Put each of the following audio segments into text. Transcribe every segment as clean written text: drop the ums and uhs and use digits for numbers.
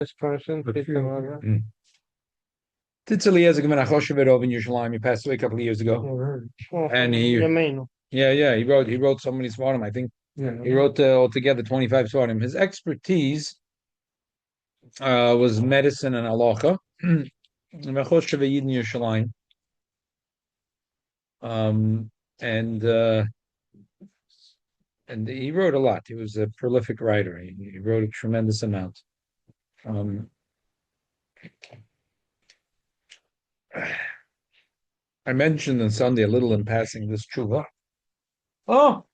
This person, Titzeli has a Gemara Chosheverov in Yerushalayim. He passed away a couple of years ago, and he wrote so many svarim. I think he wrote altogether 25 svarim. His expertise was medicine and halacha. Choshever in Yerushalayim, and he wrote a lot. He was a prolific writer. He wrote a tremendous amount. I mentioned on Sunday a little in passing this tshuva. Oh,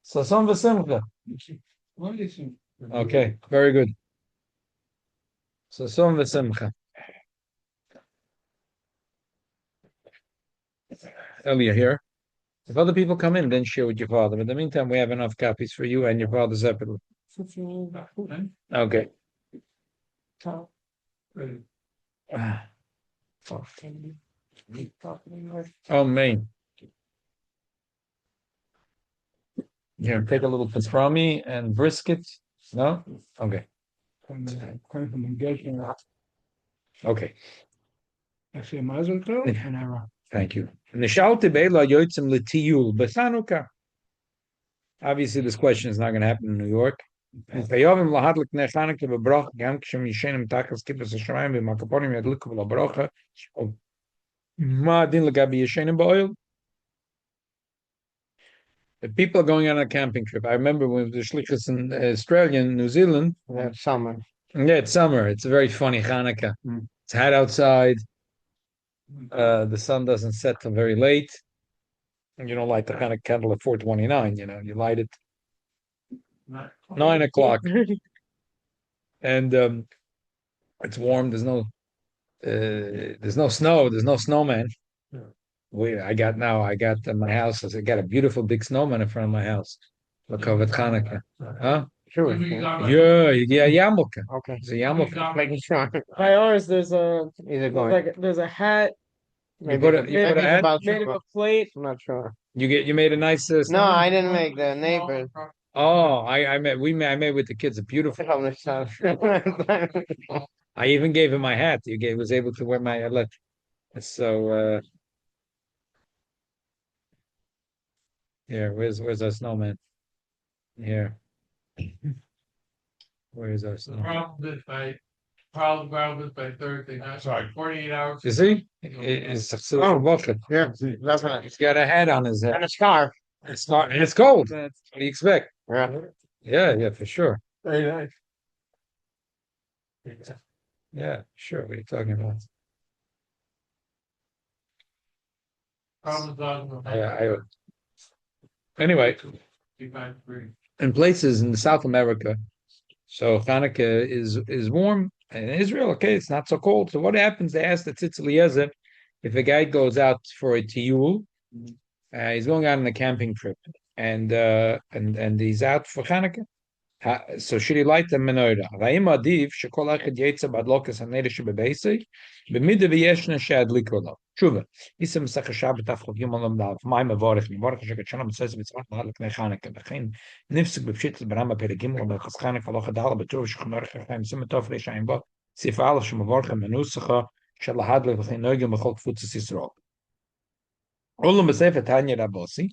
Sasan v'simcha. Okay, very good. Sasan v'simcha. Earlier here. If other people come in, then share with your father. But in the meantime, we have enough copies for you and your father separately. Okay. Oh, man. Here, take a little pastrami and brisket. No? Okay. Okay. Thank you. Obviously, this question is not going to happen in New York. If people are going on a camping trip, I remember when the shlichus in Australia and New Zealand. Yeah, summer. Yeah, it's summer. It's a very funny Chanukah. It's hot outside. The sun doesn't set till very late. And you don't light the Hanukkah candle at 4:29. You light it 9 o'clock, and it's warm. There's no snow. There's no snowman. I got my house. I got a beautiful big snowman in front of my house. Look over at Hanukkah. Huh? Sure. Yeah, yarmulke. Okay. It's a yarmulke. Making sure. By ours, there's There's a hat You put a hat. made of a plate. I'm not sure. You made a nice. No, snowman? I didn't make the neighbors. Oh, I made with the kids. A beautiful. I even gave him my hat. Was able to wear my So here, where's our snowman? Here. Where is our snowman? Probably by Thursday night. Sorry, 48 hours. You see? It's Yeah, that's right. He's got a hat on his head. And a scarf. And it's cold. What do you expect? Yeah. Yeah, for sure. Very nice. Yeah, sure. What are you talking about? Anyway, in places in South America, so Hanukkah is warm. In Israel, okay, it's not so cold. So what happens? They ask the Tzitz Eliezer if a guy goes out for a tiyul, he's going out on a camping trip, and he's out for Hanukkah. So should he light the menorah? Va'im adiv shekol echad yetza badlokas haneder shebebeisei b'midav yeshna she'adliko lo. Tshuva. Isem mesach Shabbat afchov yom olam da'af. Ma'im avorech mivorech shekatshana b'tzes b'tzvach lahadlik nechaneke. V'chein nifsik b'pshitz b'rama perigim lo b'chas chaneke lo chadal b'tuv shechnorech ha'chaim simetov reishayim bo sif alach shemavorech menusacha shelahadlik v'chein noigim b'chol kfutzes Yisrael. Olam b'sefer Tanya Rabbosi,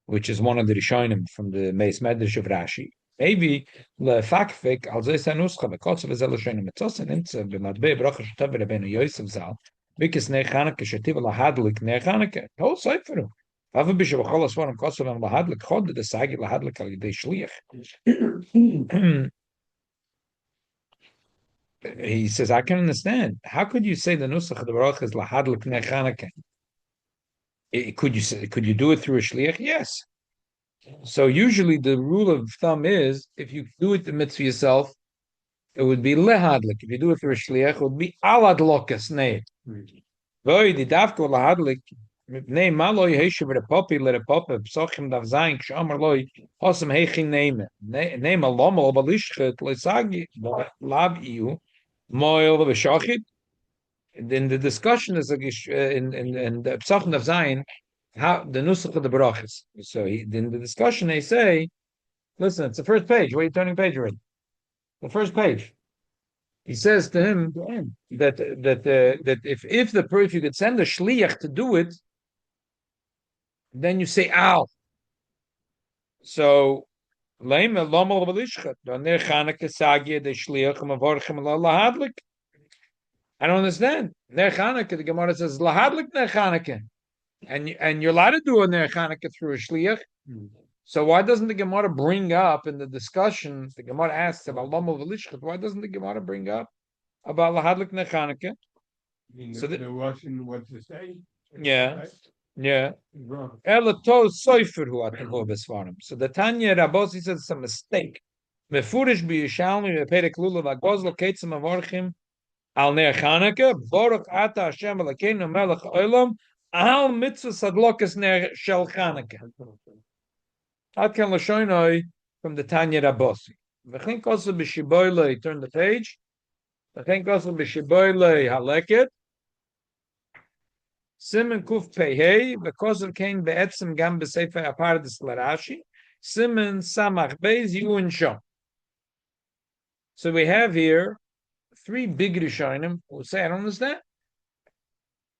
which is one of the Rishonim from the Meis Medrash of Rashi. Maybe lefakfik al zeh nuscha bekotz v'zel Rishonim mitzos nimtze b'matbei bracha shetav Rabbeinu Yosef Zal bikis nei Chanukah shetiv lahadlik nei Chanukah whole sefer. Ava b'she b'chol asvarim kotz v'em lahadlik chod the sagi lahadlik al yidei shliach. He says, I can understand. How could you say the nusach of the bracha is lahadlik nei Chanukah? Could you do it through a shliach? Yes. So usually the rule of thumb is if you do it the mitzvah yourself, it would be lehadlik. If you do it through a shliach, it would be alad lokas nei. Voy di davko lehadlik nei maloy heishav repopi lerepopi psochim dav zayin kshamar loy hosam heichin name name alom balishchet lesagi lav iu moil v'shachit. Then the discussion is in the Psachim of Zayin, how the nusach of the brachas. So in the discussion they say, listen, it's the first page. Why are you turning page already? The first page. He says to him that if you could send a shliach to do it, then you say ow. So I don't understand. Ner Chanukah, the Gemara says lahadlik ner Chanukah, and you're allowed to do a ner Chanukah through a shliach. So why doesn't the Gemara bring up in the discussion? The Gemara asks about lama v'lishchat. Why doesn't the Gemara bring up about lahadlik ner Chanukah? So there wasn't what to say. Yeah, yeah. Wrong. So the Tanya Rabosi says it's a mistake. Mefurish b'Yishalmi v'perek lulav agozlo ketzim avorchim al ner Chanukah Baruch ata Hashem Elokeinu melech olam al mitzvah sadlokas ner shel Chanukah. Ad kan l'shoinoi from the Tanya Rabosi. V'chen kosu b'shiboilei, turn the page. V'chen kosu b'shiboilei haleket. Simen kuf pehei v'kosu kein be'etzim gam b'sefer apardes l'Rashi. Simen samach beis yun shom. So we have here three big Rishonim who say, I don't understand.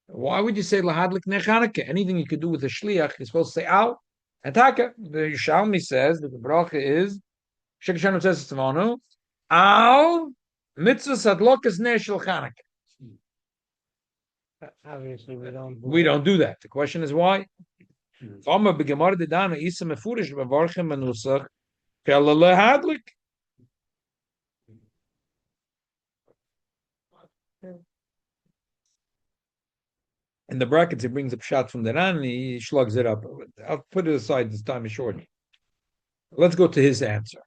Why would you say lahadlik ner Chanukah? Anything you could do with a shliach, you're supposed to say al and taka. The Yishalmi says that the bracha is Shekashanim says it's Tzvanu al mitzvah sadlokas ner shel Chanukah. Obviously, We don't do that. The question is why. Omar b'gemar dedana isa mefurish b'varchem menusach kela lahadlik. In the brackets, he brings up shot from the Ran and he slugs it up. I'll put it aside, this time is short. Let's go to his answer.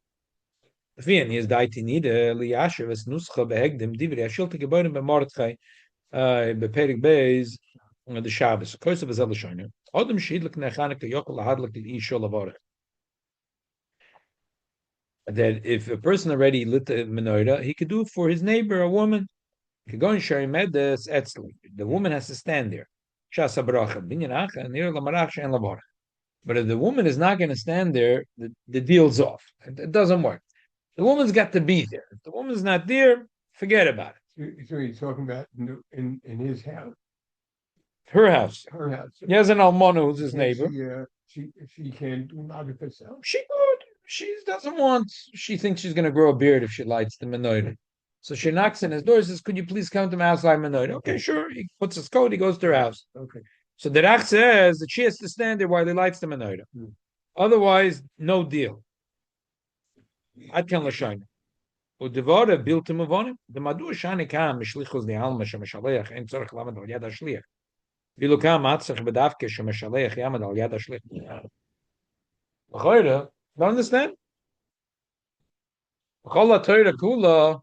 Vian is daiti nida liyashev es nuscha behegdim divri ashilta geborim b'mordechai beperik beis the Shabbos. Kosev is elishoinu. Odem shidlik nechaneka yokel lahadlik l'isho lavorech. That if a person already lit the menorah, he could do it for his neighbor, a woman. The woman has to stand there. But if the woman is not going to stand there, the deal's off. It doesn't work. The woman's got to be there. If the woman's not there, forget about it. So he's talking about in his house. Her house. Her house. He has an almana who's his neighbor. She can't do it herself. She could. She doesn't want. She thinks she's going to grow a beard if she lights the menorah. So she knocks on his door and says, could you please come to my house light menorah? Okay, sure. He puts his coat, he goes to her house. Okay. So the Rach says that she has to stand there while he lights the menorah. Otherwise, no deal. Ad kan l'shayna. Udevara built him of on him. The madu shani kam mishlichus the alma shemeshaleach ein tzorach lamed al yad hashliach. Vilu kam atzach bedavke shemeshaleach yamad al yad hashliach. L'chayra, don't understand? L'chol ha'torah kula.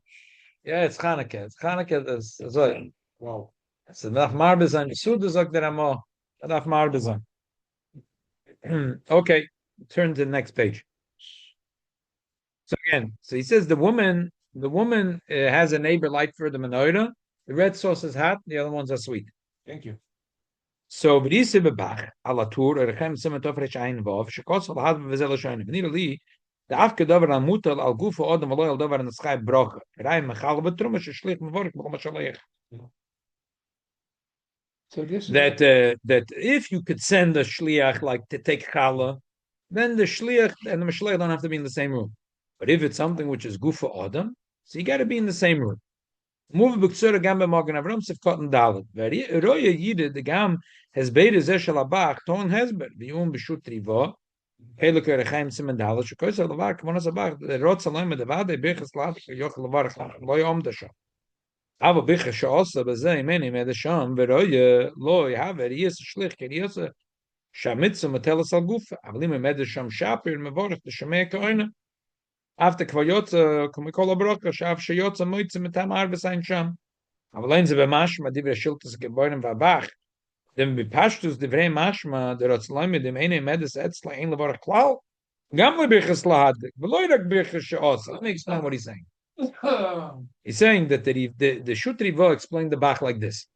Yeah, it's Chanukah. It's Chanukah. Wow. It's enough marbezan. Suda zog der amo. Enough marbezan. Okay, turn to the next page. So again, he says the woman has a neighbor light for the menorah. The red sauce is hot. The other ones are sweet. Thank you. So v'disi bebach alatur erechem simen tofresh ein vav shekos al had v'zel shoyne. V'nira the afke davar al mutal al gufo adam aloy al davar an schai brocha. Rai mechal betrum sheshlich mevorich b'chol mashalech. So this that if you could send a shliach like to take challah, then the shliach and the mashliach don't have to be in the same room. But if it's something which is gufo adam, so you got to be in the same room. Move b'ksura gam b'magen avram sefkot and dalet. Roya yide the gam has beide zeshel abach ton hezber b'yum b'shut riva. Hele kere chaim simen dalet shekoyse lavar kmonas abach the rot salom medavad bechas lat yoch lavar loy om dasha. Aber bicher sheosa b'zeh imeni medasham v'roya loy haver yes shlich ken yes shamitz matelas al gufa avlim medasham shapir mevorach the shemei koina. After kvayot kumikol abroka shav sheyot moitz mitam arbes ein sham. Avlein ze b'mashma divrei shiltus geboren v'abach. Dem bipashtus divrei mashma der atzlaim mit dem eine medes etzla ein levar klau. Gam lebichas lahadlik. V'loy rak bichas she'osa. Let me explain what he's saying. He's saying that the Shutrivo explained the Bach like this.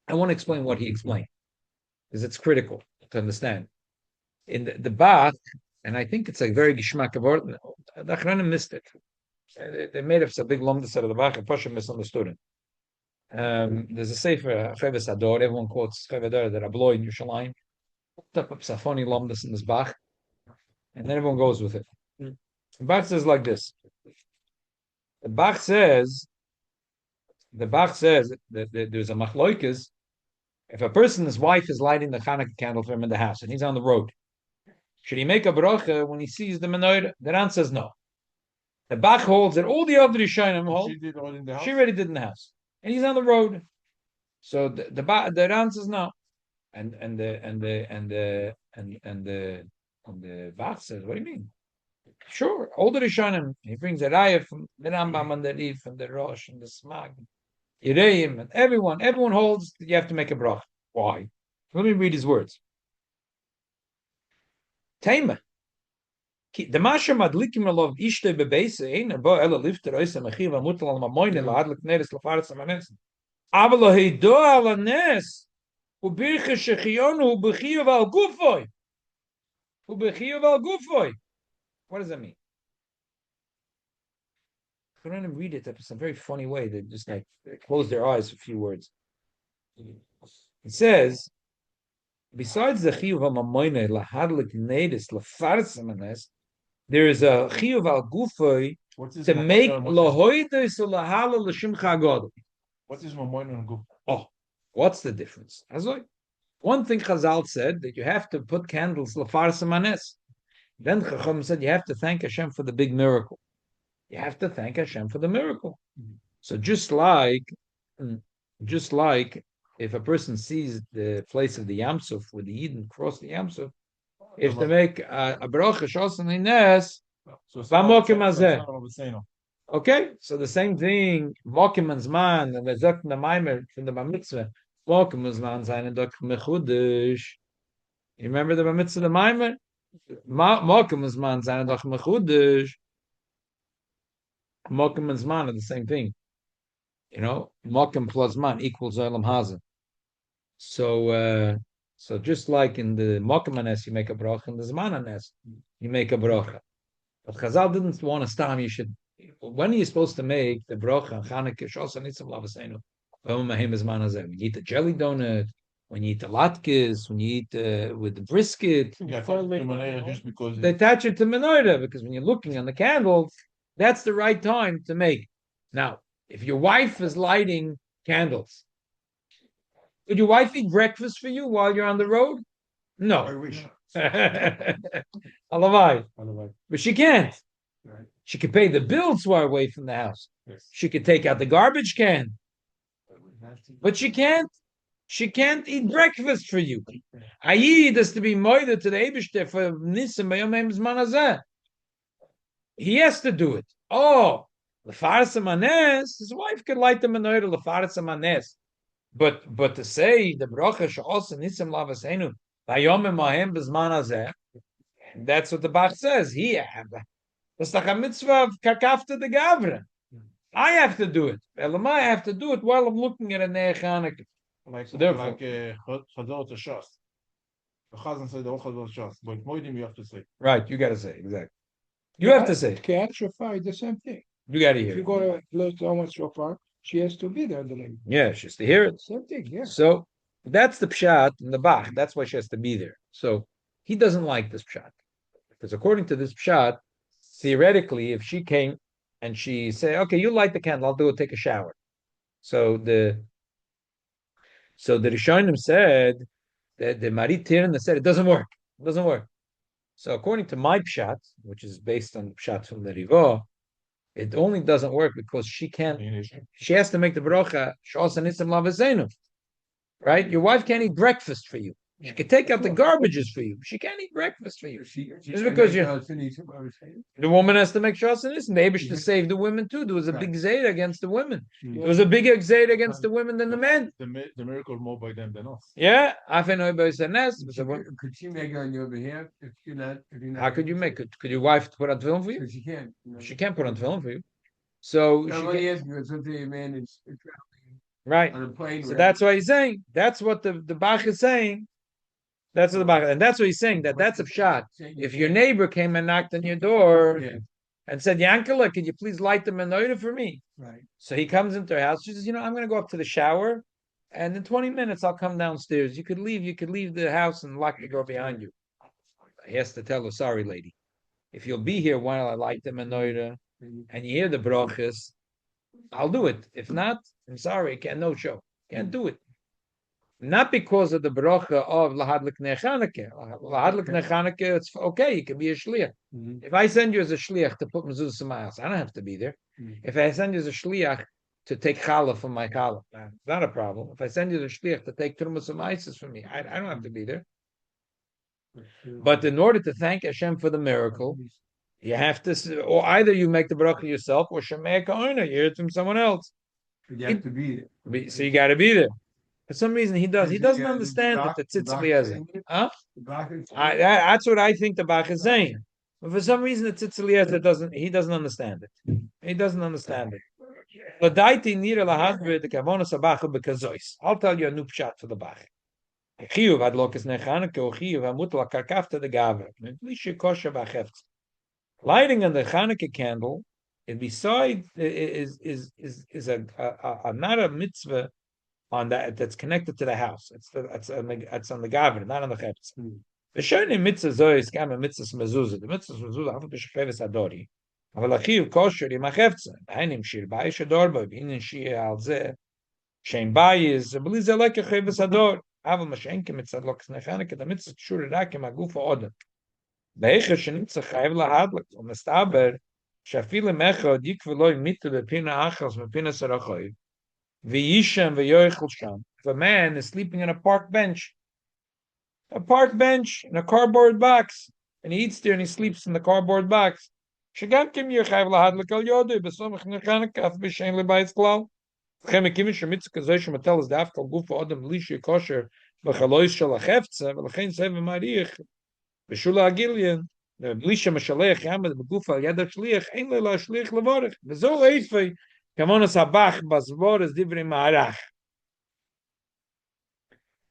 I want to explain what he explained because it's critical to understand. In the Bach, and I think it's a very gishmak of art. The Achronim missed it. They made up a big lumdus out of the Bach, and Pasha misunderstood it. There's a sefer, Cheves Ador, everyone quotes Cheves Ador, that Abloy in Yerushalayim. Up a funny lumdus in this Bach, and then everyone goes with it. The Bach says like this. The Bach says that there's a machloikes. If a person's wife is lighting the Chanukah candle for him in the house and he's on the road, should he make a bracha when he sees the menorah? The Ran says no. The Bach holds that all the other Rishonim hold. She did all in the house. She already did in the house, and he's on the road. So the Ran says no, and the Bach says, what do you mean? Sure, all the Rishonim. He brings a raya from the Rambam and the Rif and the Rosh and the Smag, Yereim, and everyone holds that you have to make a bracha. Why? Let me read his words. Taima. The Masha Madlikim Alov Ishte Bebeise, Ein Bo Ela Lifter Oisa Mechiv Amutal Al Mamoine Lahadlik Neres Lafaretz Amanes. Avalo Heido Al Anes Ubirche Shechionu Ubechiyov Al Gufoy. Ubechiyov Al Gufoy. What does that mean? I don't read it in a very funny way. They just like close their eyes for a few words. It says, besides the chiyuv ha'mamoine lahadlik neidis lafarz amanes, there is a chiyuv al gufay to make lahoides lahala l'shimcha agod. What is mamoin and guf? Oh, what's the difference? As like one thing Chazal said that you have to put candles lafarz amanes. Then Chacham said you have to thank Hashem for the big miracle. You have to thank Hashem for the miracle. So just like if a person sees the place of the Yamsuf where the Yidden cross the Yamsuf, if to make a bracha shosan ines, v'mokim hazeh. Okay, so the same thing. Mokim and Zman and the Zok the Maimer from the Bar Mitzvah. Mokim and Zman zayin and Dok mechudesh. You remember the Bar Mitzvah the Maimer? Mokim and Zman zayin and Dok mechudesh. Mokim and Zman are the same thing. You know, Mokim plus Zman equals Olam Hazeh. So just like in the Mokim Anes, you make a bracha, in the Zman Anes, you make a bracha. But Chazal didn't want to stop. You should. When are you supposed to make the bracha? Chanukah, Shos, and Nitzim Lavasenu. When you eat the jelly donut, when you eat the latkes, when you eat with the brisket. Just because They attach it to menorah because when you're looking on the candles, that's the right time to make. Now, if your wife is lighting candles, would your wife eat breakfast for you while you're on the road? No. I wish. Alavai. But she can't. Right. She could pay the bills while away from the house. Yes. She could take out the garbage can. But she can't. She can't eat breakfast for you. Ayid is to be moided to the Eibishter for Nisim Bayom Zman Hazeh. He has to do it. Oh, Lefaras Amanes, his wife could light the menorah Lefaras Amanes. But to say the bracha she'os Nisim Lavasenu Bayom Mahem B'Zman Hazeh, that's what the Bach says. That's like a mitzvah of kakafta de gavra. I have to do it. I have to do it while I'm looking at a Ne'er Chanukah. like So therefore- like Chazal to Shas. The Chazan said the whole Chazal Shas, but Moedim you have to say. Right, you got to say exactly. You have to say. Cat shofar, the same thing. You got to If hear. you It. go to close to someone's shofar, she has to be there. The lady. Yeah, she has to hear it. Same thing, yeah. So that's the pshat in the Bach. That's why she has to be there. So he doesn't like this pshat because according to this pshat, theoretically, if she came and she said, "Okay, you light the candle, I'll go take a shower." So the Rishonim said that the Marit Tirna said it doesn't work. It doesn't work. So according to my pshat, which is based on the pshat from the Rivo, it only doesn't work because she can't. She has to make the bracha shos and nitzim lavazenu. Right? Your wife can't eat breakfast for you. She can take out the garbages for you. She can't eat breakfast for you. Just because you the woman has to make shos and nitzim. Maybe she to save the women too. There was a big zayd against the women. There was a bigger zayd against the women than the men. The miracle more by them than us. Yeah, Afenoibosenes. Could she make it on your behalf if you're not? How could you make it? Could your wife put on film for you? Because she can't. She can't put on film for you. So I'm she only can't- asking because something a man is traveling right. on a plane. So that's what he's saying. That's what the Bach is saying. That's what the Bach, and that's what he's saying. That's a shot. If your neighbor came and knocked on your door, Yeah. and said, Yankala, could you please light the menorah for me? Right. So he comes into her house. She says, I'm going to go up to the shower, and in 20 minutes I'll come downstairs. You could leave the house and lock the door behind you. He has to tell her, sorry, lady, if you'll be here while I light the menorah and you hear the brachas, I'll do it. If not, I'm sorry, no show. Can't do it. Not because of the bracha of lahadlik nechaneke. Lahadlik nechaneke, it's okay. You can be a shliach. If I send you as a shliach to put mezuzah in my house, I don't have to be there. If I send you as a shliach to take challah from my challah, not a problem. If I send you as a shliach to take trumas and maisis from me, I don't have to be there. But in order to thank Hashem for the miracle, you have to, or either you make the bracha yourself, or shemei ka'ona, you hear it from someone else. You have to be there. So you got to be there. For some reason, he doesn't understand that the tzitz Eliezer. Huh? That's what I think the Bach is saying. But for some reason, the tzitz Eliezer doesn't understand it. He doesn't understand it. L'daiti nira lahadre the kavonas habacha bekazois. I'll tell you a new pshat for the Bach. Chiyuv adlokas nechaneke or chiyuv hamutal akarkafta the gaver. Meplishe kosher bachefts. Lighting on the Chanukah candle, and beside is a not a mitzvah on that's connected to the house. It's on the gavin, not on the chetz. The shayne mitzvah zoy is kam a mitzvah mezuzah. The mitzvah mezuzah hafu b'shcheves adori. Aval achiv kosher im achevtza. Hainim shir ba'ish adorba v'inin shir al zeh. Shein bayis b'lize leke cheves ador. Aval mashenke mitzvah lokas nechaneke. The mitzvah shur rakim agufa odem. Beicher shenitzah chayev lahadlik. Umestaber shafile mechod yikveloi mitu b'pina achas b'pina sarachoy. If a man is sleeping on a park bench in a cardboard box, and he eats there and he sleeps in the cardboard box, you have to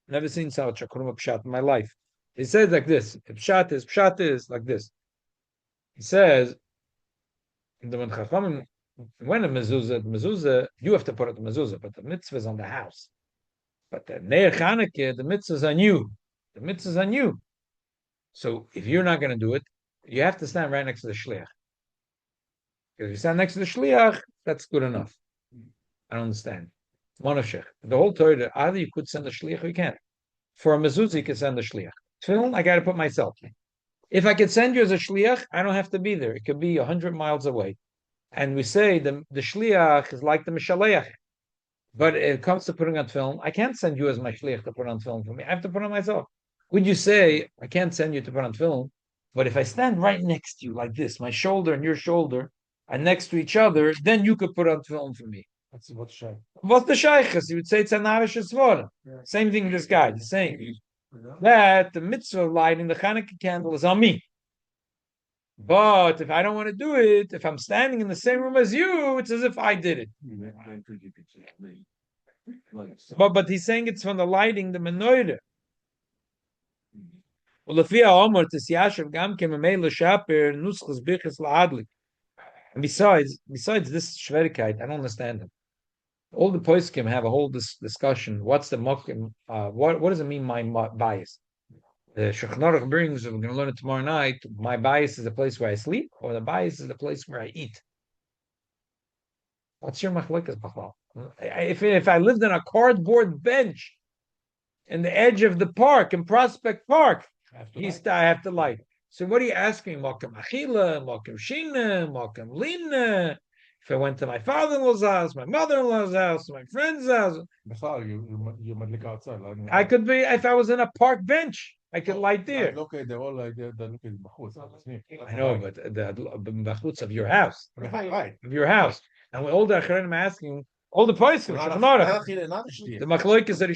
never seen such a Kurma Pshat in my life. He says like this. Pshat is like this. He says, when a mezuzah, you have to put it in mezuzah, but the mitzvah is on the house. But the Neir Chanukah, the mitzvah is on you. The mitzvah is on you. So if you're not going to do it, you have to stand right next to the shliach. If you stand next to the shliach, that's good enough. I don't understand. Monashech. The whole Torah, either you could send a shliach or you can't. For a mezuzah, you can send a shliach. Tefillin, I got to put myself. If I could send you as a shliach, I don't have to be there. It could be 100 miles away. And we say the shliach is like the mishaleach. But it comes to putting on tefillin, I can't send you as my shliach to put on tefillin for me. I have to put on myself. Would you say, I can't send you to put on tefillin, but if I stand right next to you like this, my shoulder and your shoulder are next to each other, then you could put on tefillin for me. That's what's shaykh. What's the shaykhs? You would say it's a narish svara. Same thing this guy is saying. That the mitzvah of lighting the Chanukah candle is on me. But if I don't want to do it, if I'm standing in the same room as you, it's as if I did it. But he's saying it's from the lighting the menorah. Well, if you are Omer to Siyashav Gam Kememei L'Shaper Nuschas Bichas La'adlik. And besides this Shverikite, I don't understand it. All the poskim have a whole discussion. What's the mokim? What does it mean? My bias. The Shulchan Aruch brings. We're going to learn it tomorrow night. My bias is the place where I sleep, or the bias is the place where I eat. What's your machlokas, Bachal? If I lived on a cardboard bench in the edge of the park in Prospect Park, I have to light. So what are you asking? Mokim achila, mokim shina, mokim lina. If I went to my father-in-law's house, my mother-in-law's house, my friend's house, You might look outside. I could be. If I was in a park bench, I could light there. Look, they're all like they're looking bachutz. I know, but the bachutz of your house, Right. of your house, and all the acharonim asking, all the points, the machloikas that I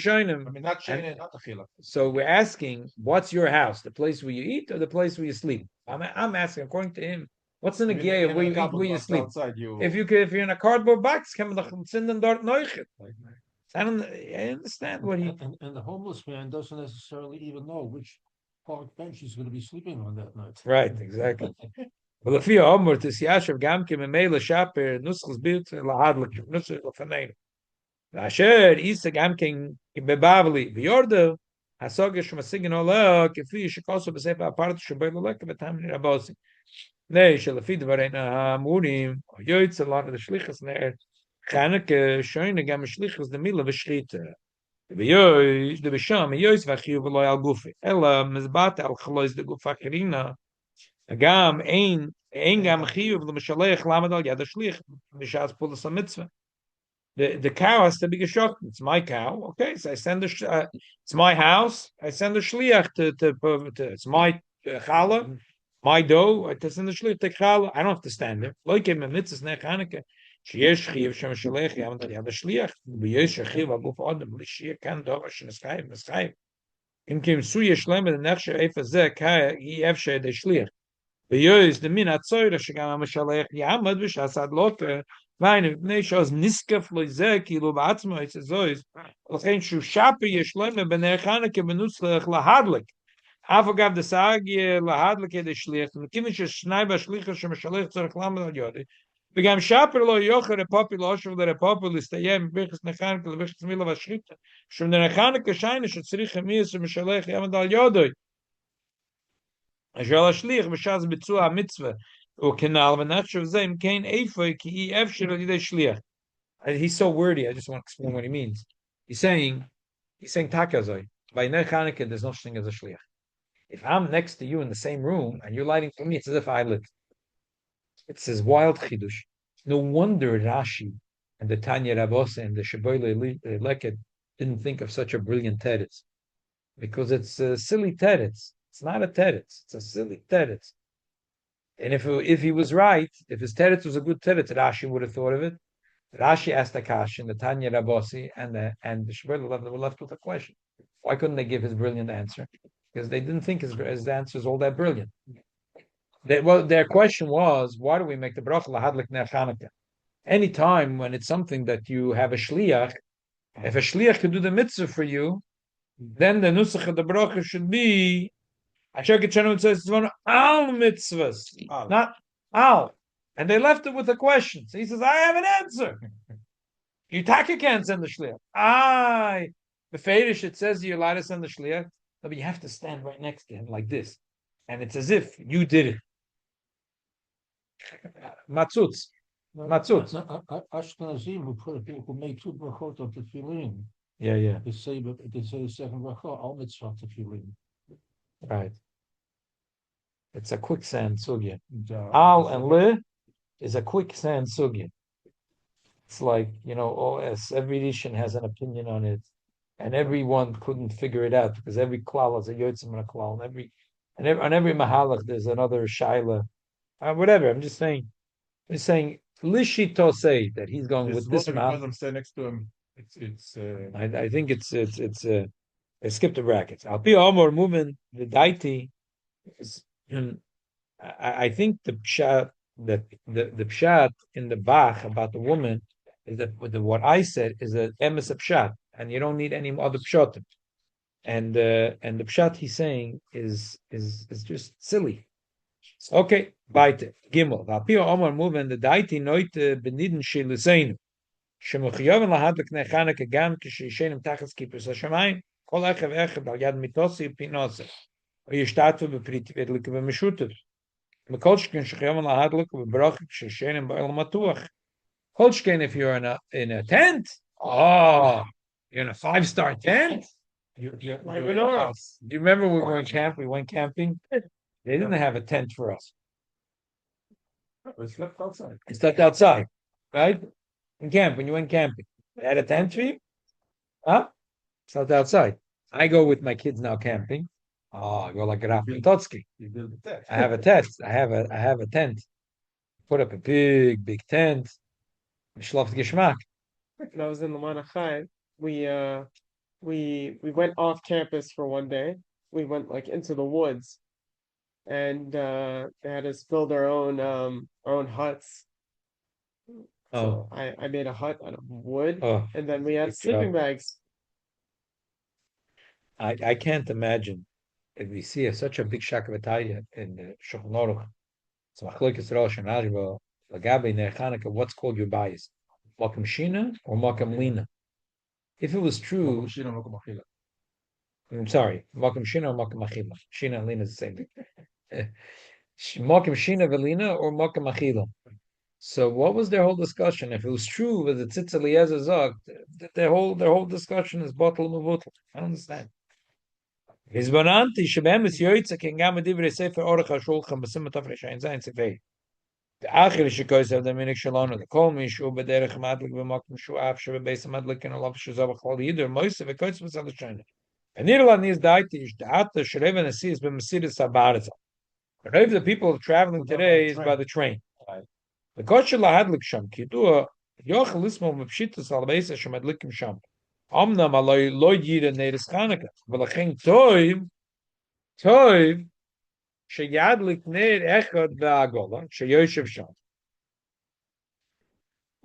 mean, not shayna, not achila. So we're asking, what's your house? The place where you eat or the place where you sleep? I'm asking, according to him, what's in the gear where you eat, where you sleep? If you're in a cardboard box, come the chinden dort neuchet. I understand what he. And the homeless man doesn't necessarily even know which park bench he's going to be sleeping on that night. Right, exactly. ולפי האומר, תסיישב גם כממילא שפר נוסחס בית להדלק, נוסח לפנינו. ואשר איסה גם כן בבבלי ביורדו, הסוגיה שמשיגן עולה, כפי שכוסו בספר הפרט שבו ללקה ותאמין רבוסי. Nee, שלפי דברינו האמורים, או יועץ לנו לשליחס נער, חנוכה שוינה גם השליחס דמילה ושחיתה. ויועץ דבשם, יועץ והחיוב ולא על גופי, אלא מזבט על חלויס דגוף אחרינה, גם אין גם חיוב למשלח למד על יד השליח, בשעת פולס המצווה. The cow has to be geshocht. It's my cow. Okay, so I send it's my house. I send the shliach to it's my challah, my dough. I send the shliach to challah. I don't have to stand there. Like in mitzvahs nech Hanukkah, sheyesh chiv shem shalech yavam tal yad shliach. V'yesh chiv aguf adam l'shir kan dover sheneschayim neschayim. Im kim su yeshlem the nechsher efa zeh kaya yefshe de shliach. V'yesh the min atzoyre shegam ha-shalech yamad v'shasad loter. Meine Neshos niskef loizeh kilo ba'atzmo it's zois. L'chein shu shape yeshleme b'nei Chanukah benutzlech lahadlik. Afagav the sagie lahadlik de shliach. Mekimin sheshnai b'shlicha shemeshalech tzorech lamed al yodi. V'gam shaper lo yocher repopi lo oshev lerepopi listayem b'chis nechanukah levichis mila v'shrita. Shum the Chanukah shayne shetzrich emiyas shemeshalech yamed al yodi. Ashal hashlich b'shaz bitzua ha-mitzvah. He's so wordy. I just want to explain what he means. He's saying takazoi. By Ner Chanukah, there's no such thing as a shliach. If I'm next to you in the same room and you're lighting for me, it's as if I lit. It's his wild chidush. No wonder Rashi and the Tanya Rabose and the Sheboyle Leket didn't think of such a brilliant teretz, because it's a silly teretz. It's not a teretz. It's a silly teretz. And if he was right, if his teretz was a good teretz, Rashi would have thought of it. Rashi asked Akash in the Tanya Rabosi, and the Shmuel were left with a question. Why couldn't they give his brilliant answer? Because they didn't think his answer is all that brilliant. Their question was, why do we make the bracha lahadlik ner Chanukah? Any time when it's something that you have a shliach, if a shliach can do the mitzvah for you, then the nusach of the bracha should be. Asheket Chanukah says it's one of al mitzvahs, not al. And they left it with a question. So he says, I have an answer. You taka can't send the shliach. The Fedish, it says you're allowed to send the shliach, but you have to stand right next to him like this. And it's as if you did it. Matzutz. Ashkenazim who make two brachot of the tefillin. Yeah. They say the second bracha al mitzvah tefillin. Right. It's a quicksand sugya. Al and le is a quicksand sugya. It's like, every Rishon has an opinion on it, and everyone couldn't figure it out because every klal is a yotzim and a klal, and every mahalach there's another shaila, whatever. I'm just saying, Lishi Tosei that he's going with this mahalach. Because I'm standing next to him, I think it's I skipped the brackets. Al pi amor movement the daiti is. I think the pshat that the pshat in the Bach about the woman is that what I said is that emes pshat, and you don't need any other pshatim. And the pshat he's saying is just silly. Okay, baite gimel. V'apio omar moving the daiti noite beniden shiluseinu. Shemuchiyoven lahadlik nechaneke gam kishishenim tachas kipus hashemayim kol echev echev al yad mitosi pinose. Or yishtatvu b'pritivit b'meshutev. Mekolshken shechiyoven lahadlik b'brachik shishenim ba'el matuach. Kolshken if you're in a tent. Oh, you're in a 5-star tent. Do you remember we were in camp? We went camping. They didn't have a tent for us. We slept outside. We slept outside, right? In camp, when you went camping. They had a tent for you? Huh? Slept outside. I go with my kids now camping. Oh, I go like Raf Totsky. You build the tent. I have a tent. I have a tent. Put up a big tent. Schloft Geschmack. When I was in the Manachai, we went off campus for one day. We went like into the woods, and they had us build our own huts. So I made a hut out of wood, and then we had sleeping bags. I can't imagine if we see such a big shakavataya in the Shulchan Aruch. So Machlokes Rosh and Rashba, Lagabe Ner Chanukah, what's called your bias? Makam Shina or Makam Lina? If it was true, I'm sorry, Makam Shina or Makam Achila? Shina and Lina is the same thing. Makam Shina Velina or Makam Achila? So what was their whole discussion? If it was true with the Tzitz Eliezer Zog, their whole discussion is bottle mavutal. I don't understand. Hizbananti shebemis yoytza ken gam divrei sefer orach hashulchan b'simat afreshayin zayin tzivei. The achir shekoyz of the minik shalom the kol mishu b'derech madlik b'makom shu af shebebeis madlik and alav shuzavach chol yidur moise v'koyz b'sal shayna. And Nirlan is daitish da'ata shreven asis b'mesiris habaritza. The people traveling today is by the train. The kosher lahadlik sham kidua yochel ismo mepshitas al beisa shemadlikim sham. Amnam aloy lo yira neiris Chanukah. V'lachin toiv sheyadlik neir echad v'agola sheyoshev sham.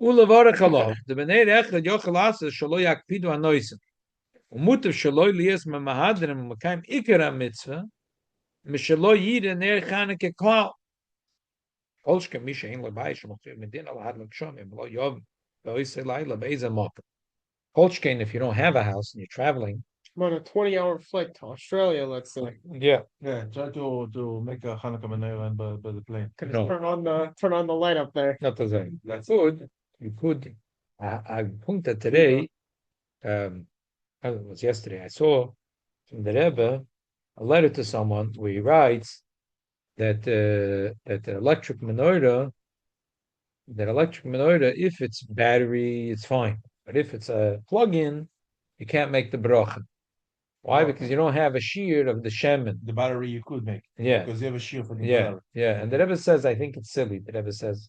Ulevarech alav the b'neir echad yochel asa shalo yakpidu anoisim. Umutav shalo liyas memahadrim mekayim ikara mitzvah mishalo yira neir Chanukah klal. Kolshke misha in lebayis shemoktiv medina lahadlik sham im lo yov v'oisei laila beizah mokim. Kolchkin, if you don't have a house and you're traveling, I'm on a 20-hour flight to Australia, let's say. yeah, Try to make a Hanukkah menorah by the plane. no, Turn on the light up there. not the same. You could. I pointed today. It was yesterday. I saw from the Rebbe a letter to someone where he writes that that the electric menorah, if it's battery, it's fine, but if it's a plug-in, you can't make the bracha. Why? Because you don't have a shear of the shemen. The battery you could make. Yeah. Because you have a shear for the Yeah. battery. And the Rebbe says, I think it's silly. The Rebbe says,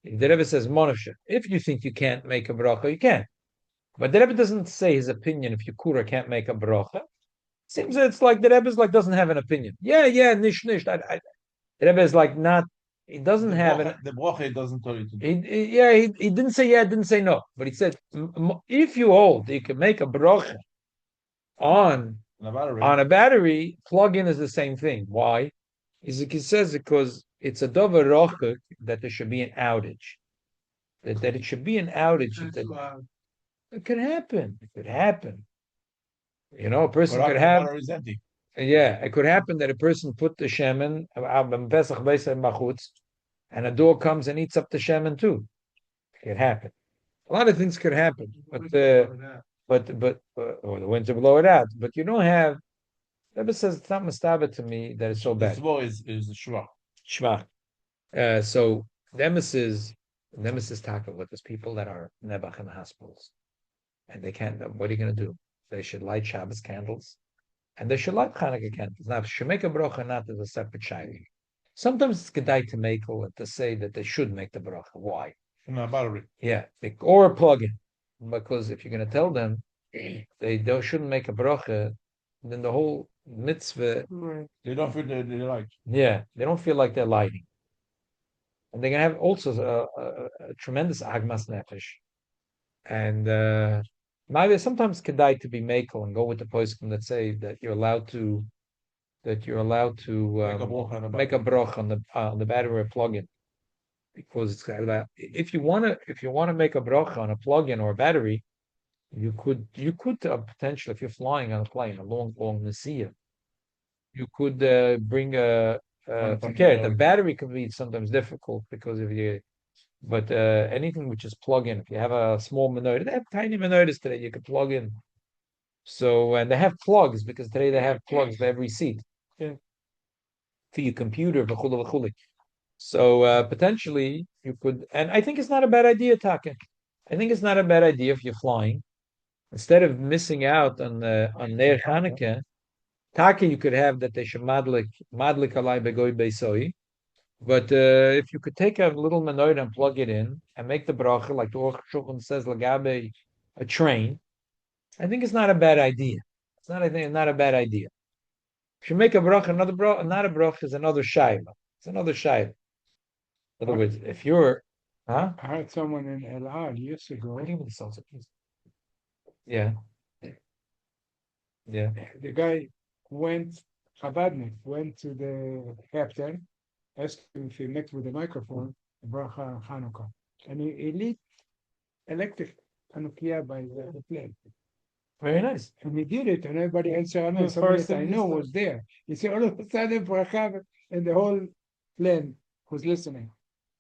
Monavsha, if you think you can't make a bracha, you can. But the Rebbe doesn't say his opinion if your kura can't make a bracha. Seems that it's like the Rebbe's like doesn't have an opinion. Nish. The Rebbe is like not. He doesn't have it. The bracha doesn't tell you to do. He didn't say didn't say no, but he said if you hold, you can make a bracha on a battery. Plug-in is the same thing. Why? He says because it's a dover rochuk that there should be an outage. That it should be an outage. It could happen. It could happen. A person could have. Yeah, it could happen that a person put the shemen and a dog comes and eats up the shemen too. It could happen. A lot of things could happen, but or the wind to blow it out. But you don't have. Rebbe says it's not mustaba to me that it's so bad. The is the shvach. So nemesis tackle with those people that are nebach in the hospitals, and they can't. What are you going to do? They should light Shabbos candles, and they should light Chanukah candles. Now, if should make a bracha or not is a separate shayla. Sometimes it's kedai to make or to say that they should make the bracha. Why? No battery. Yeah, or a plug-in, because if you're going to tell them they shouldn't make a bracha, then the whole mitzvah. They don't feel they like. Yeah, they don't feel like they're lighting. And they're going to have also a tremendous agmas nefesh. And maybe sometimes kedai to be makel and go with the poskim that say that you're allowed to make a broch on the battery or plug-in, because it's if you want to make a broch on a plug-in or a battery, you could potentially, if you're flying on a plane a long nesiya, you could bring the battery can be sometimes difficult because but anything which is plug-in, if you have a small menorah, they have tiny menorahs today you can plug in. So, and they have plugs because today they have plugs for every seat. Yeah. For your computer, v'chula. So potentially you could, and I think it's not a bad idea, Taka. I think it's not a bad idea if you're flying. Instead of missing out on Ner Chanukah, Taka, you could have that they should madlik alai begoy beisoi. But if you could take a little menorah and plug it in and make the bracha, like the Aruch Shulchan says, lagabe a train, I think it's not a bad idea. It's not a bad idea. If you make a bracha, not a bracha is another shayla. It's another shayla. In other words, if you're, I heard someone in El Al years ago. Yeah. The guy Chabadnik went to the captain asked him if he met with the microphone, Bracha Chanukah. And he lit electric Chanukah by the flame. Very nice. And he did it, and everybody else around him, The somebody first that I thing he know said. was there. He said, all of a sudden, Bracha, and the whole plane was listening.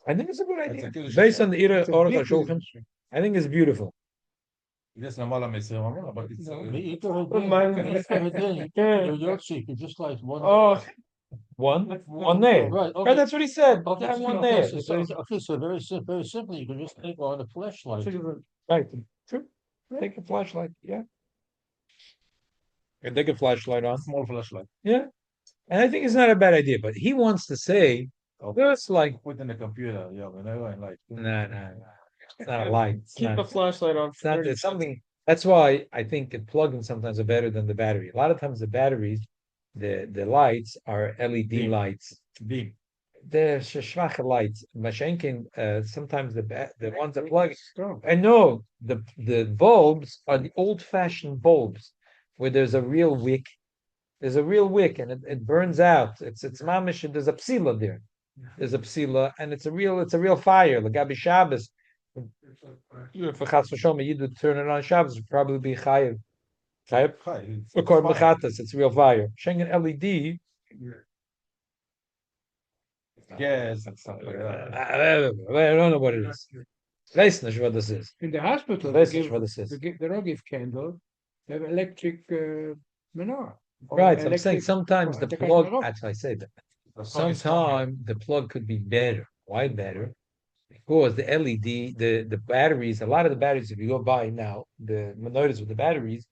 I think it's a good It's idea. a good Based idea. on the Ira It's a Orach big HaShulchan, decision. I think it's beautiful. This Namala Mesera, but it's Yeah. just like one. Oh, one there. Right, Right, that's what he said. Okay, Have one okay, there. so very simple. You can just take on a flashlight. Right, true. Take a flashlight, yeah. And take a flashlight on. Small flashlight. Yeah. And I think it's not a bad idea, but he wants to say, just like, Put in the computer, yeah, whenever I like. no. It's not a light. It's Keep not, a flashlight on. it's not, 30 it's something. That's why I think the plug-ins sometimes are better than the battery. A lot of times the batteries, the lights are LED Beam. lights. Beam. They're schwache lights. Mashenkin, sometimes the ones that plug. Strong. I know the bulbs are the old-fashioned bulbs where there's a real wick. There's a real wick and it burns out. It's mamish. There's a psila there. There's a psila and it's a real fire. Lagabi Shabbos. For Chas v'Shoma, you do turn it on Shabbos, it'd probably be chayiv. Chayiv. For Korban Chatas, it's real fire. Schengen LED. Yes. I don't know what it is. Weiß nicht what this is. In the hospital, Weiß nicht what this is. they don't give candle, they have electric menorah. Or Right, I'm electric- saying sometimes the or plug, menorah. as I say that, sometimes the plug could be better. Why better? Because the LED, the batteries, a lot of the batteries, if you go buy now, the menorahs with the batteries,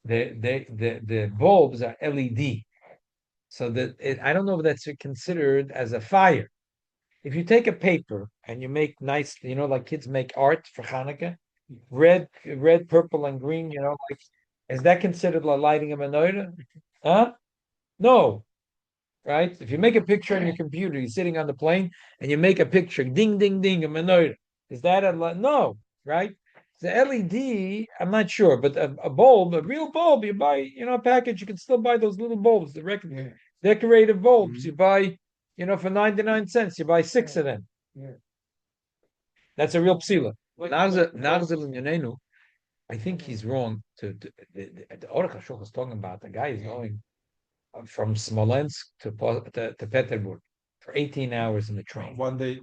the bulbs are LED. So that I don't know if that's considered as a fire. If you take a paper and you make nice, like kids make art for Hanukkah, red, purple, and green, like, is that considered like lighting a menorah? Huh? No. Right? If you make a picture on your computer, you're sitting on the plane and you make a picture, ding, ding, ding, a menorah. Is that no? Right? The LED, I'm not sure, but a bulb, a real bulb, you buy, a package, you can still buy those little bulbs, the decorative bulbs. You buy, for 99 cents, you buy 6 of them. That's a real psila. I think he's wrong. The Orach HaShulchan is talking about the guy is going from Smolensk to Petersburg for 18 hours in the train. One day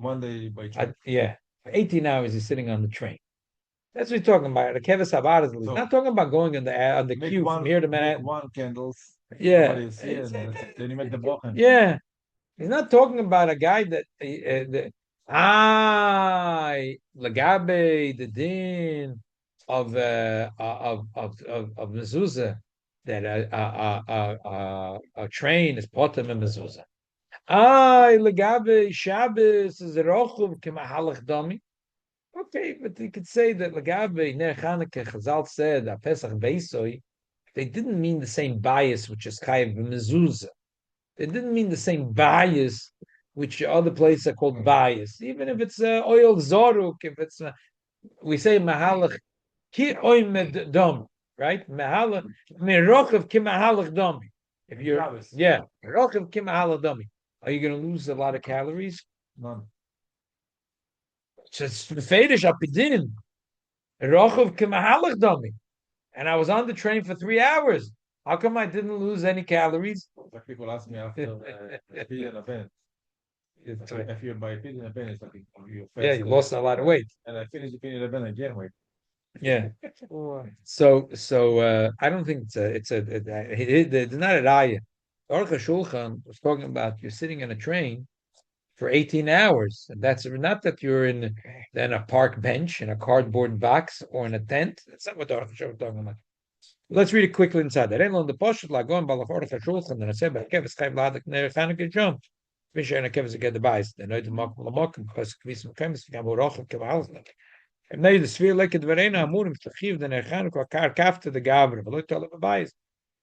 by train. For 18 hours he's sitting on the train. That's what he's talking about. The Kevis Abad is not talking about going on the queue from here to Manhattan. One candles. Yeah. Then you make the brochen. Yeah. He's not talking about a guy that Lagabe, the din of mezuzah, that a train is potem and mezuzah. Lagabe Shabbos is rochuv k'mahalach dami. Okay, but you could say that Lagabe Ner Chanukah Chazal said a Pesach Beisoi, they didn't mean the same bias which is chayiv mezuzah. They didn't mean the same bias which other places are called bias. Even if it's oil zoruk, if it's we say mahalach ki oimed dom, right? Mahalach merochav ki mahalach dami. If you're merochav ki mahalach dami, are you going to lose a lot of calories? None. Just feidish apidin, merochav ki mahalach dami, and I was on the train for 3 hours. How come I didn't lose any calories? Like people ask me after a pidyon event. If you buy a pidyon event, it's like you lost a lot of weight. And I finished the pidyon event again weight. Yeah. So I don't think it's not a raya. Orach HaShulchan was talking about you're sitting in a train for 18 hours. And that's not that you're in a park bench, in a cardboard box, or in a tent. That's not what Orach HaShulchan was talking about. Let's read it quickly inside. That ain't on the poshut like going by the Orach HaShulchan. And I said, "But Kevis Chayv Ladak Ner Chanukah jump. Fisher and Kevis get the bias. They know the Makom Lamokim because Kvis Mekemis Gam Orach Kemal. And now the sphere like the Verena Amurim to Chiv the Ner Chanukah Kar Kafta the Gabra. But look to all the bias.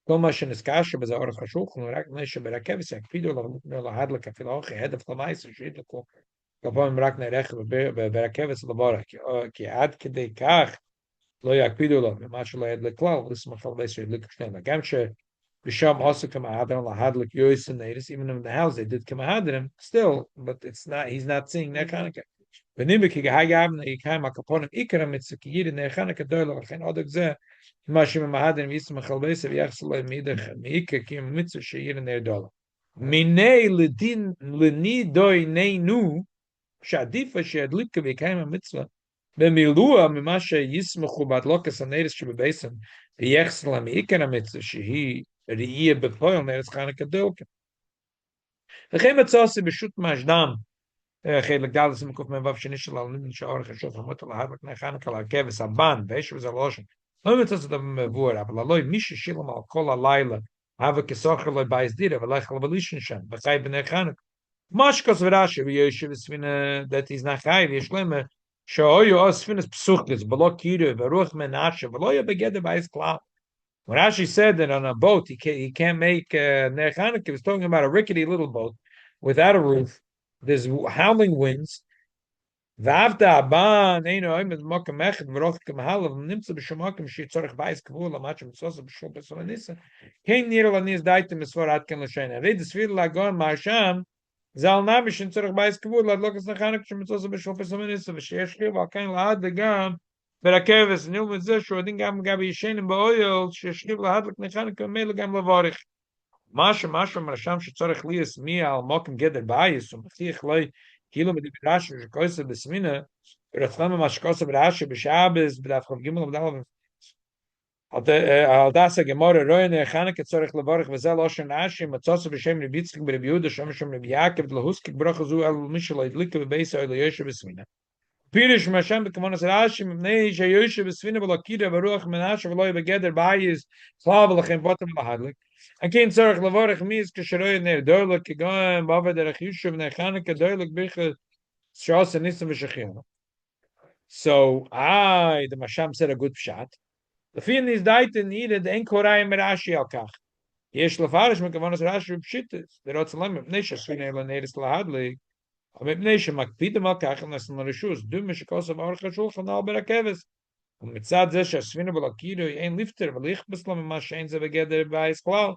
Tomash and Skasha was Orach HaShulchan. Rak Nesha Berakevis and Kvido Lahad Lakafil Ochi head of Lamais and Shid Lako. Kapon Rak Nerech Berakevis Laborak. Ki Ad Kedei Kach. לא יקפידו לו, ומה שלא יד לכלל, לסמוך על בייסר ידליק שניהם. גם Bisham also come hadrim lahadlik yois and even in the house they did come hadrim still, but it's not. He's not seeing that Chanukah. V'nimik higayam na yikayim akaponim ikaram it's kiyir in the Chanukah doylo chen odok zeh mashim mahadrim yism chalbeis v'yachsel midach miika kim mitzvah sheyir in their dollar. Minei ledin leni doi neinu shadifa sheadlika v'yikayim mitzvah. במילואה ממה שיסמכו בהדלוקס הנרס שבבייסם ויחסל המעיקר המצווה שהיא ראייה בפועל נרס חנוכה דולקה. וכן מצאוסי בשו"ת משדם חלק ד' מקוף מ"ו שני של הלמיד שהאורך השוף המוטל להדלק נר חנוכה לכבש הבן באש וזה לושן. לא מצאוסי דבר מבואר, אבל הלוי מי ששילם על כל הלילה הווה כסוחר לו בייס דירה ולך לבלישן שם וחי בנר חנוכה. משקוס ורש"י ויושב וספינה that he's not חי ויש למה Shoyu os finis psuchlis, below kiru, veruch menashe, below you begeder by his cloud. When Rashi said that on a boat he can't make Ner Chanukah, he was talking about a rickety little boat without a roof. There's howling winds. V'avta aban eino oimed mokem echet v'roch kemahalav nimtza b'shomokem shitzorich b'ais kavul amachem mitzvosa b'shul b'solanisa. Kein nir lanis daitem misfor atken l'sheina. Reid es vil lagon marsham zal nabish in tzorich b'ais kavul lad lokas nachanuk shemitzvosa b'shul b'solanisa v'sheyesh chiv al-kain la'ad v'gam v'rakeves nil mitzvah shuadin gam gabi yishenim ba'oyel sheyesh chiv la'ad l'k nachanuk v'mele gam lavarich. Masha marsham shitzorich lias miya al mokem geder b'ayis u'machich loy Kilo mit dem Rashi gekoise besmine, Ratzlama mashkose b'Rashi b'Shabbos b'Daf Chav Gimel b'Daf. Al das Gemara roine Chanukah tzorich levarich v'zel oshen Rashi matzos b'Shem Rabbi Yitzchak b'Rabbi Yehuda Shem Rabbi Yaakov d'lahuskik bracha zu al mishal idlika b'beisa oil yoshe besmine. Pirish Mashem b'kamanas Rashi mibnei sheyoshe besmine v'lakira v'ruach menashe v'loy b'geder b'ayis chlav v'lachem potem v'hadlik. And kein tzorich levarich mis kasheroy ner doylik kigoyim b'avad derech Yushav ner Chanukah doylik b'chel shas and nisim v'shechiyah. So the Masham said a good pshat. The fin is daiten needed en korayim Rashi al kach. Yesh lefarish mekavanas Rashi b'shitis. The Ratzalem mipnei shasvina elaneris lahadlik. Mipnei shemakpidim al kach and nasan l'rishus. Dum mishikosav arch hashulchan al berakeves. ומצד זה שהספינה בלקידו אין ליפטר וליך בסלם ממה שאין זה בגדר בעיס כלל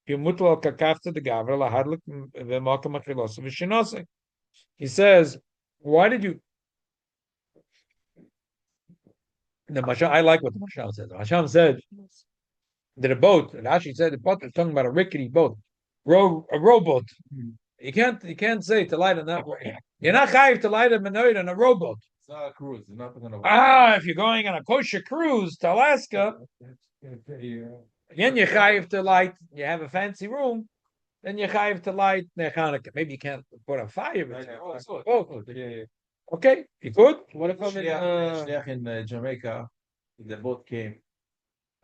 כי הוא מוטל על כקפת דגבר להדלק ומוקם החילוסו ושינוסי. He says, why did you... I like what the Mashal said. The Mashal said that a boat, and Rashi said the boat is talking about a rickety boat, a rowboat. You can't say to light on that way. You're not chayiv to light a menorah on a rowboat. It's not a cruise. It's not going to If you're going on a kosher cruise to Alaska, then you're chayiv to light. You have a fancy room, then you're chayiv to light Ner Chanukah. Maybe you can't put on fire. Okay, you could. What if I'm in Jamaica? The boat came,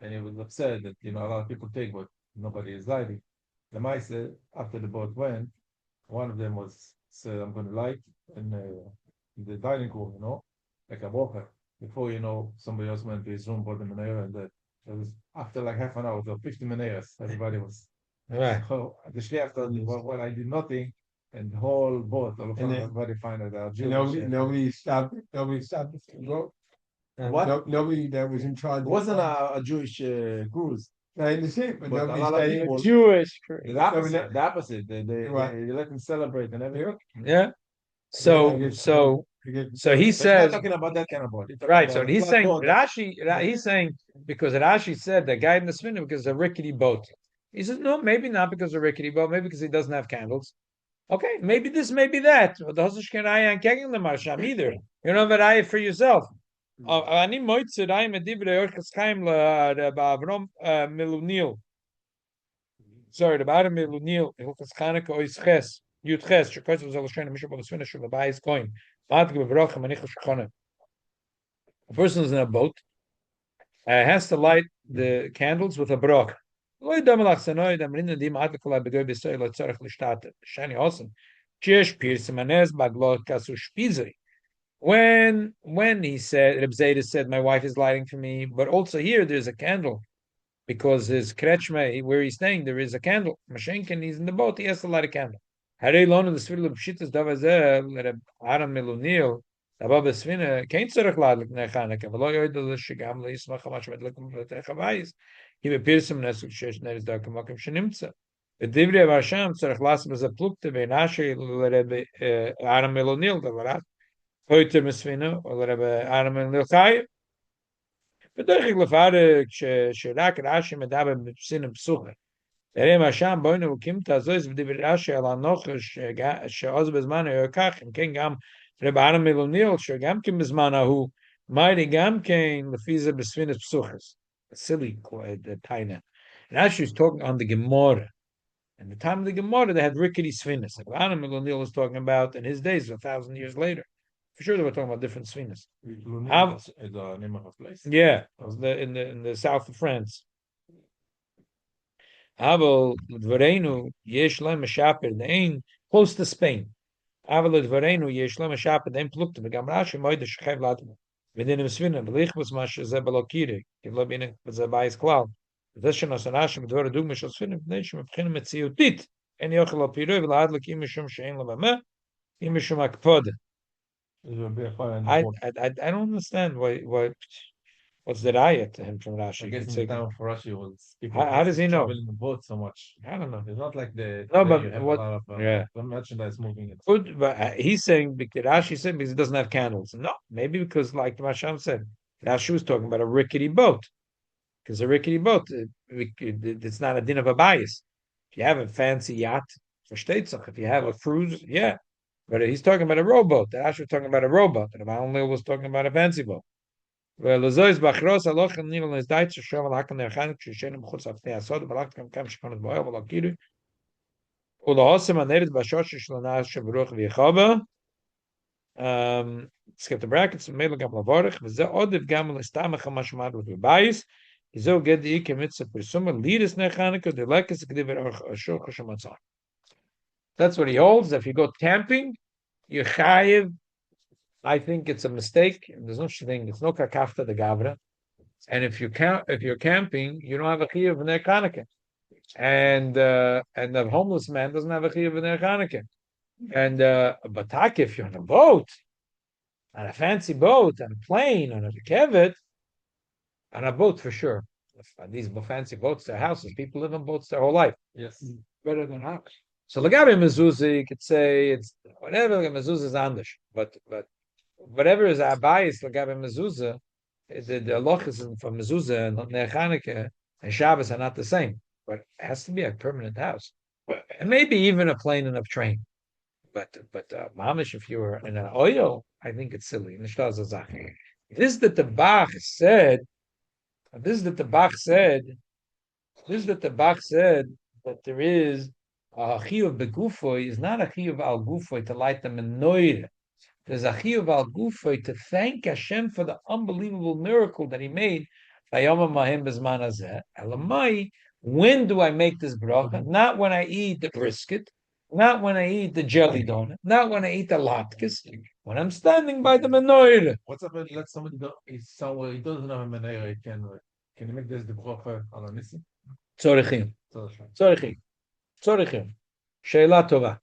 and he was upset that a lot of people take, but nobody is lighting. The mice after the boat went, one of them said, "I'm going to light in the dining room, like a walker." Before somebody else went to his room, bought the menorah, and it was after like half an hour, there were 50 menorahs. Everybody was right. So the shliach told me, well, I did nothing, and the whole boat, all of everybody find out that Nobody stopped it. Nobody stopped the boat. What? Nobody that was in charge. It wasn't a Jewish cruise. I understand, but But a nobody lot of stayed. people- Jewish. The opposite. They let them celebrate and everything. Yeah. So he But says, you're not talking about that kind of boat. You're talking right. about So he's a saying boat. He's saying because Rashi said the guy in the spinner because it's a rickety boat. He says no, maybe not because of a rickety boat, maybe because he doesn't have candles. Okay, maybe this, maybe that. The Hosesh can I ain't kicking the marsham either. You know that I for yourself. Ani moitze I medibre orchas kaim la Avram Melunil. Sorry, the Avram Melunil orchas Chanukah oisches yutches shekos was aloshen mishab b'svina shul b'bayis koin. Matke b'brocha manichos shechona. A person is in a boat. Has to light the candles with a broch. When when he said Reb Zayda said my wife is lighting for me, but also here there's a candle because his krechme where he's staying there is a candle. Mashenkin he's in the boat, he has to light a candle. Harei lonu the sfirul b'shitas davazeh Reb Aram Melunil Abba Svina kein tzarich ladlik Ner Chanukah v'lo yoyda l'shigam le'yismach hamash medlikum v'techavayis. He appears in Nesuk Shesh Neres Dark Makim Shenimtza. The Divri of Hashem Tzarech Las Beza Plukte Veinashi Lerebe Aram Elonil Davarat Heute Mesvina or Lerebe Aram Elonil Chayev. בדרך לפער כשרק רש"י מדבר בפסינים פסוחה. תראה מה שם בואי נבוקים תעזוז בדברי רש"י על הנוחש שעוז בזמן היה כך, אם כן גם רב ארם מלוניל שגם כן בזמן ההוא, מיירי גם כן לפי זה בספינת פסוחס. A silly taina. Rashi is talking on the Gemara. In the time of the Gemara, they had rickety sfinas. Reb Aram Milonil was talking about in his days, 1,000 years later. For sure, they were talking about different sfinas. Is the name of a place? Yeah, it was in the south of France. Aval Dvarenu yesh lem shaper nein close to Spain. Aval Dvarenu yesh lem shaper nein plukte begam Rashi moide shchev latem. Within him swinne belich was mas ze balokire. Gevlo bin ze bais klau. Das schon as Rashi mit dvar dug mish swinne nein shme beginnen mit ziotit. En yochel op pire vil adlik im shum shein lema im shum akpod. I don't understand why what's the riot to him from Rashi. I guess in the time for Rashi was How does he know? traveling the boat so much. I don't know. It's not like the No, today but you have what- a lot of yeah. merchandise moving it. Good, but he's saying because Rashi said because it doesn't have candles. No, maybe because like the Masham said, Rashi was talking about a rickety boat. Because a rickety boat, it's not a din of a bias. If you have a fancy yacht, versteht sich. If you have a cruise, yeah. But he's talking about a rowboat. Rashi was talking about a rowboat. And Amalil was talking about a fancy boat. ולזויז באחרוס הלוך ניל נזדייט ששום הלכן נרחן כששן מחוץ לפני הסוד ולכת כם שכונת בוער ולקירי ולעוסם הנרד בשוש של הנעש שברוך ויחובה skip the brackets ומילא גם לבורך וזה עודף גם לסתמך מה שמעת בבייס זהו גדי כמצא פרסומה לירס נרחנקו דלקס כדיבר אשוך שמצא. That's what he holds. If you go camping, you're chayiv. I think it's a mistake. There's no such thing. It's no kakafta de gavra. And if you're camping, you don't have a chiyuv in their Chanukah. And the homeless man doesn't have a chiyuv in their Chanukah. And but if you're on a boat, on a fancy boat, on a plane, on a kevet, on a boat for sure. These fancy boats, they're houses. People live on boats their whole life. Yes. Better than house. So Lagabi mezuzah, you could say it's whatever. Mezuzah is andish, but whatever is abayis Lagabi mezuzah, the halachas for mezuzah and Ner Chanukah and Shabbos are not the same. But it has to be a permanent house, and maybe even a plane and a train. But mamish, if you were in an oil, I think it's silly. This that the Bach said. This that the Bach said that there is a chiyuv begufoi is not a chiyuv al gufoi to light the menorah. There's a chiyuv al gufoi to thank Hashem for the unbelievable miracle that He made. Elamai, when do I make this bracha? Not when I eat the brisket, not when I eat the jelly donut, not when I eat the latkes. When I'm standing by the menorah. What's up if let somebody go is somewhere he doesn't have a menorah, can you make this the bracha al nissi? Tzorichim. Sheila tova.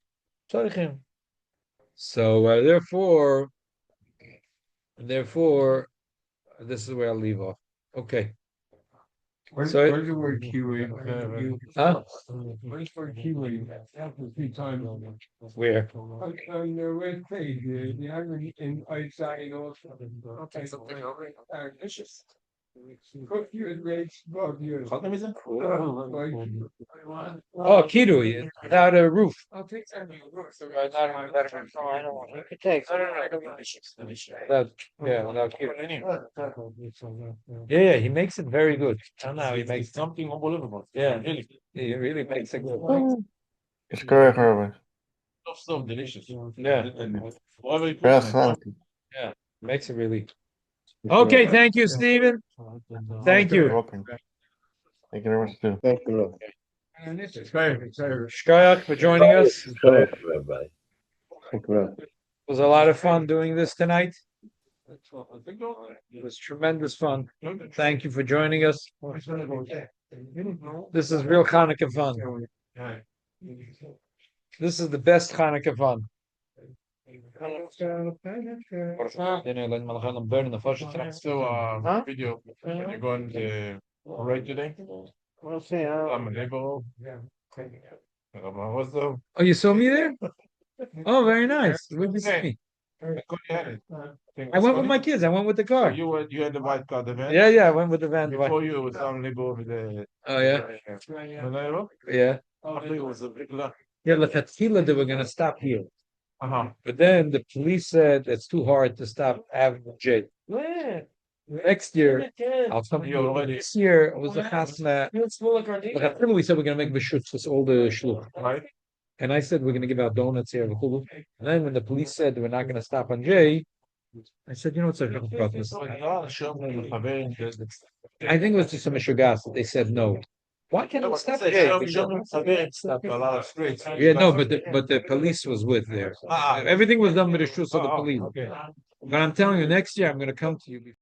Tzorichim. So therefore, this is where I'll leave off. Okay. Where's the word kiwi? Huh? Where's the word kiwi? After 3 times. Where? On the red page, the irony in outside also. I'll take something over. Delicious. Cook you at rates above you. Oh, kiru, without a roof. I'll take some of your work. So I don't want it. Take. Without kiru. Yeah, he makes it very good. I don't know how he makes it. Something unbelievable. Yeah, really. He really makes it good. It's correct, Rabbi. So delicious. Yeah. Yes, Makes it really. Okay, thank you, Stephen. Thank You're you. welcome. Thank you very much, too. Thank you. And this is Shkayak for joining us. It was a lot of fun doing this tonight. It was tremendous fun. Thank you for joining us. This is real Chanukah fun. This is the best Chanukah fun. So video when you go on the All right today? We'll see. I'm a neighbor. What's the? Oh, you saw me there? Oh, very nice. Good to see me. I went with my kids. I went with the So car. you had the white car, the van? Yeah, I went with the van. Before you, it was our neighbor over there. Oh yeah, The neighbor? yeah. After it was a big lot. Yeah, Lechatchila, they were gonna stop here, Uh-huh. but then the police said it's too hard to stop Avenue J. Next year, I'll come to you already. This year it was a chasna. We said we're gonna make b'shutzes all the shluch. Right? And I said we're gonna give out donuts here. And then when the police said we're not gonna stop on J, I said, you know what's a process? I think it was just a mishugas that they said no. Why can't we stop J? Stop a lot of streets. Yeah, no, but the police was with there. Everything was done with the shoes of the police. Okay. But I'm telling you, next year I'm gonna come to you.